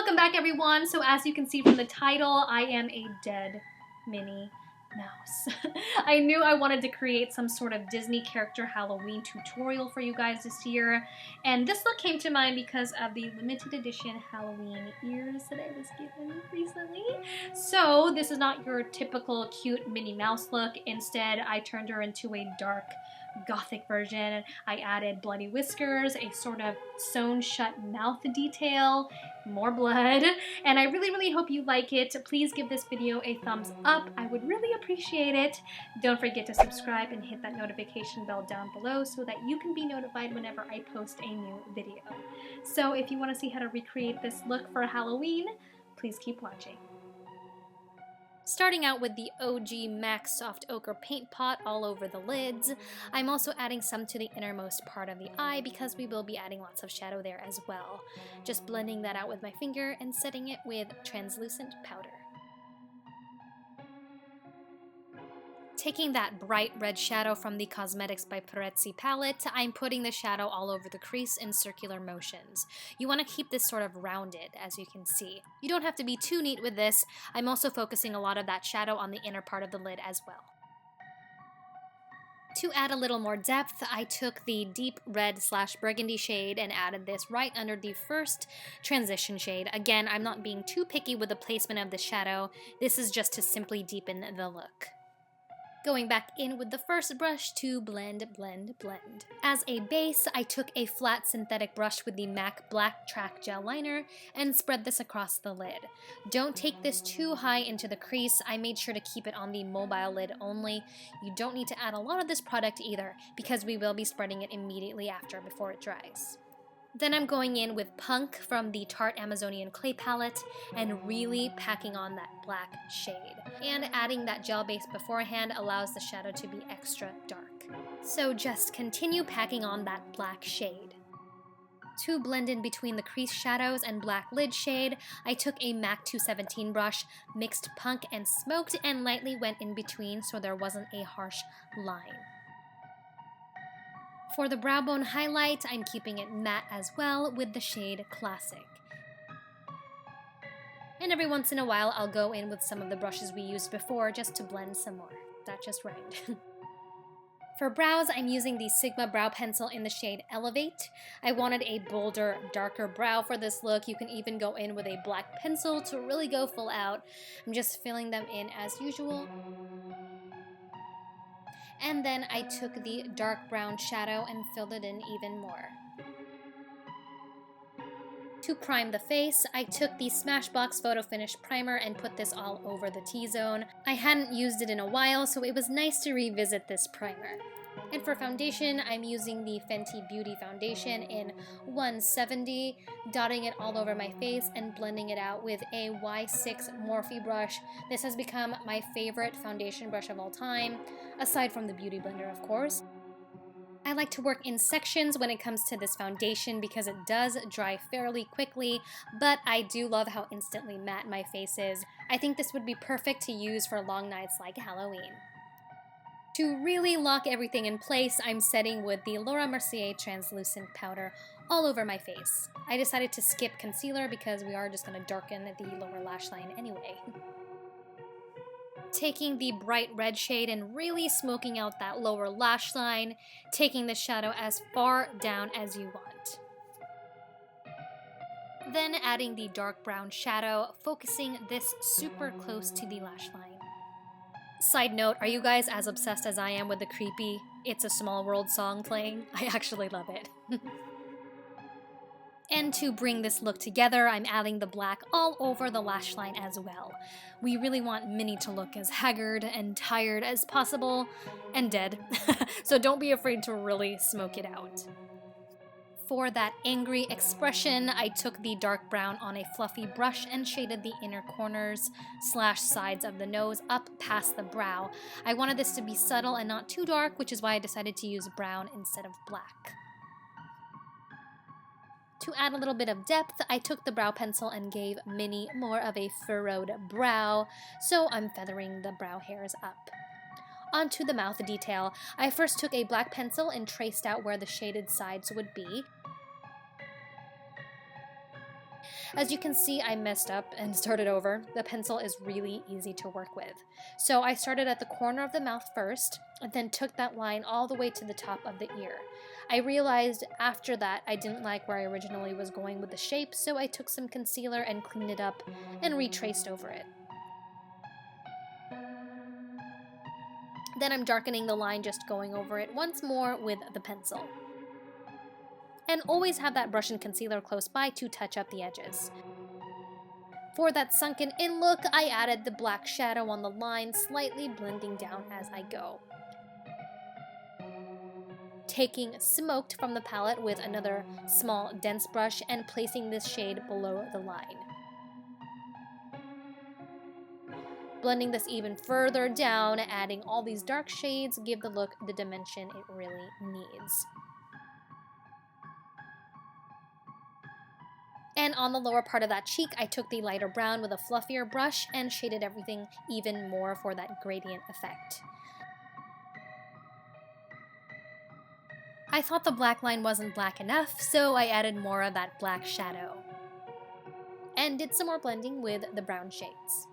Welcome back, everyone. So as you can see from the title, I am a dead Minnie Mouse. I knew I wanted to create some sort of Disney character Halloween tutorial for you guys this year, and this look came to mind because of the limited edition Halloween ears that I was given recently. So this is not your typical cute Minnie Mouse look. Instead, I turned her into a dark gothic version. I added bloody whiskers, a sort of sewn shut mouth detail, more blood, and I really hope you like it. Please give this video a thumbs up. I would really appreciate it. Don't forget to subscribe and hit that notification bell down below so that you can be notified whenever I post a new video. So if you want to see how to recreate this look for Halloween, please keep watching. Starting out with the OG MAC Soft Ochre paint pot all over the lids. I'm also adding some to the innermost part of the eye because we will be adding lots of shadow there as well. Just blending that out with my finger and setting it with translucent powder. Taking that bright red shadow from the Cosmetics by Parezzi palette, I'm putting the shadow all over the crease in circular motions. You want to keep this sort of rounded, as you can see. You don't have to be too neat with this. I'm also focusing a lot of that shadow on the inner part of the lid as well. To add a little more depth, I took the deep red/burgundy shade and added this right under the first transition shade. Again, I'm not being too picky with the placement of the shadow. This is just to simply deepen the look. Going back in with the first brush to blend. As a base, I took a flat synthetic brush with the MAC BlackTrack gel liner and spread this across the lid. Don't take this too high into the crease. I made sure to keep it on the mobile lid only. You don't need to add a lot of this product either because we will be spreading it immediately after before it dries. Then I'm going in with Punk from the Tarte Amazonian Clay palette and really packing on that black shade. And adding that gel base beforehand allows the shadow to be extra dark. So just continue packing on that black shade. To blend in between the crease shadows and black lid shade, I took a MAC 217 brush, mixed Punk and Smoked, and lightly went in between so there wasn't a harsh line. For the brow bone highlight, I'm keeping it matte as well with the shade Classic. And every once in a while, I'll go in with some of the brushes we used before just to blend some more. That just rhymed. For brows, I'm using the Sigma brow pencil in the shade Elevate. I wanted a bolder, darker brow for this look. You can even go in with a black pencil to really go full out. I'm just filling them in as usual. And then I took the dark brown shadow and filled it in even more. To prime the face, I took the Smashbox Photofinish primer and put this all over the T-zone. I hadn't used it in a while, so it was nice to revisit this primer. And for foundation, I'm using the Fenty Beauty Foundation in 170, dotting it all over my face and blending it out with a Y6 Morphe brush. This has become my favorite foundation brush of all time, aside from the Beauty Blender, of course. I like to work in sections when it comes to this foundation because it does dry fairly quickly, but I do love how instantly matte my face is. I think this would be perfect to use for long nights like Halloween. To really lock everything in place, I'm setting with the Laura Mercier translucent powder all over my face. I decided to skip concealer because we are just going to darken the lower lash line anyway. Taking the bright red shade and really smoking out that lower lash line, taking the shadow as far down as you want. Then adding the dark brown shadow, focusing this super close to the lash line. Side note, are you guys as obsessed as I am with the creepy It's a Small World song playing? I actually love it. And to bring this look together, I'm adding the black all over the lash line as well. We really want Minnie to look as haggard and tired as possible, and dead, so don't be afraid to really smoke it out. For that angry expression, I took the dark brown on a fluffy brush and shaded the inner corners/sides of the nose up past the brow. I wanted this to be subtle and not too dark, which is why I decided to use brown instead of black. To add a little bit of depth, I took the brow pencil and gave Minnie more of a furrowed brow, so I'm feathering the brow hairs up. Onto the mouth detail, I first took a black pencil and traced out where the shaded sides would be. As you can see, I messed up and started over. The pencil is really easy to work with. So I started at the corner of the mouth first, and then took that line all the way to the top of the ear. I realized after that I didn't like where I originally was going with the shape, so I took some concealer and cleaned it up and retraced over it. Then I'm darkening the line, just going over it once more with the pencil. And always have that brush and concealer close by to touch up the edges. For that sunken in look, I added the black shadow on the line, slightly blending down as I go. Taking Smoked from the palette with another small dense brush and placing this shade below the line. Blending this even further down, adding all these dark shades give the look the dimension it really needs. And on the lower part of that cheek, I took the lighter brown with a fluffier brush and shaded everything even more for that gradient effect. I thought the black line wasn't black enough, so I added more of that black shadow. And did some more blending with the brown shades.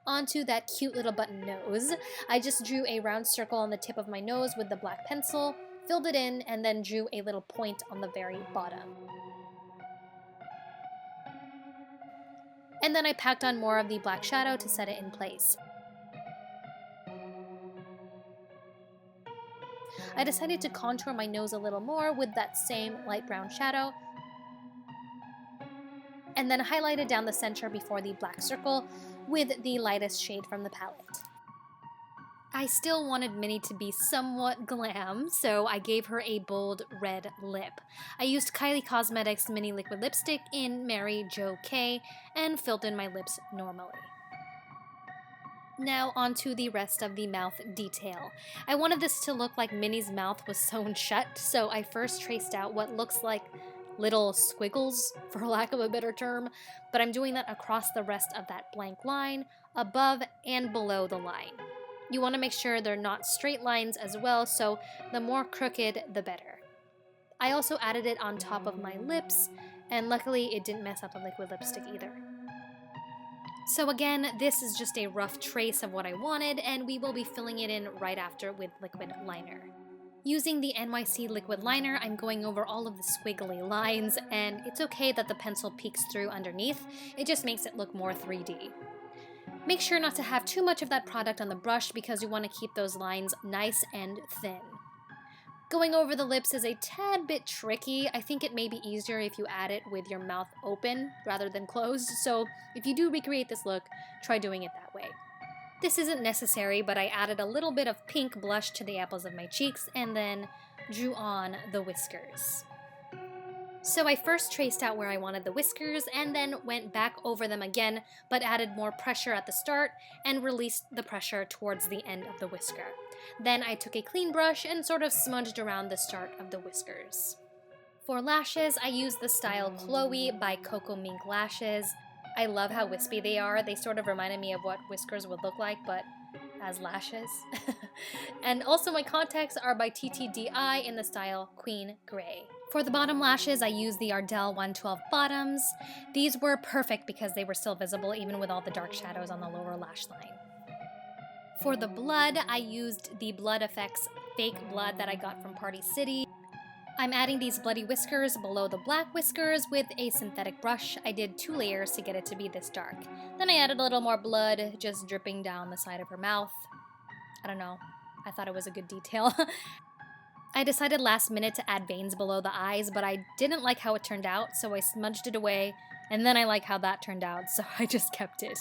Onto that cute little button nose. I just drew a round circle on the tip of my nose with the black pencil, filled it in, and then drew a little point on the very bottom. And then I packed on more of the black shadow to set it in place. I decided to contour my nose a little more with that same light brown shadow, and then highlighted down the center before the black circle with the lightest shade from the palette. I still wanted Minnie to be somewhat glam, so I gave her a bold red lip. I used Kylie Cosmetics Mini Liquid Lipstick in Mary Jo K and filled in my lips normally. Now onto the rest of the mouth detail. I wanted this to look like Minnie's mouth was sewn shut, so I first traced out what looks like little squiggles, for lack of a better term, but I'm doing that across the rest of that blank line, above and below the line. You want to make sure they're not straight lines as well, so the more crooked, the better. I also added it on top of my lips, and luckily it didn't mess up the liquid lipstick either. So again, this is just a rough trace of what I wanted, and we will be filling it in right after with liquid liner. Using the NYC liquid liner, I'm going over all of the squiggly lines, and it's okay that the pencil peeks through underneath, it just makes it look more 3D. Make sure not to have too much of that product on the brush because you want to keep those lines nice and thin. Going over the lips is a tad bit tricky. I think it may be easier if you add it with your mouth open rather than closed, so if you do recreate this look, try doing it that way. This isn't necessary, but I added a little bit of pink blush to the apples of my cheeks and then drew on the whiskers. So I first traced out where I wanted the whiskers and then went back over them again, but added more pressure at the start and released the pressure towards the end of the whisker. Then I took a clean brush and sort of smudged around the start of the whiskers. For lashes, I used the style Chloe by CocoMink Lashes. I love how wispy they are. They sort of reminded me of what whiskers would look like, but as lashes. And also my contacts are by TTDI in the style Queen Gray. For the bottom lashes, I used the Ardell 112 bottoms. These were perfect because they were still visible even with all the dark shadows on the lower lash line. For the blood, I used the Blood Effects fake blood that I got from Party City. I'm adding these bloody whiskers below the black whiskers with a synthetic brush. I did 2 layers to get it to be this dark. Then I added a little more blood just dripping down the side of her mouth. I don't know, I thought it was a good detail. I decided last minute to add veins below the eyes, but I didn't like how it turned out, so I smudged it away, and then I like how that turned out, so I just kept it.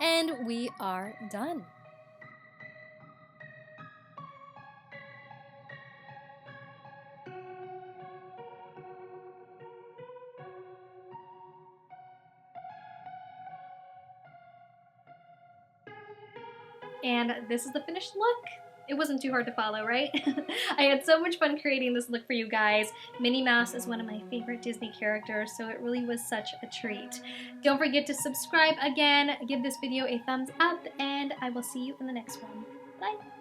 And we are done. And this is the finished look. It wasn't too hard to follow, right? I had so much fun creating this look for you guys. Minnie Mouse is one of my favorite Disney characters, so it really was such a treat. Don't forget to subscribe again, give this video a thumbs up, and I will see you in the next one. Bye!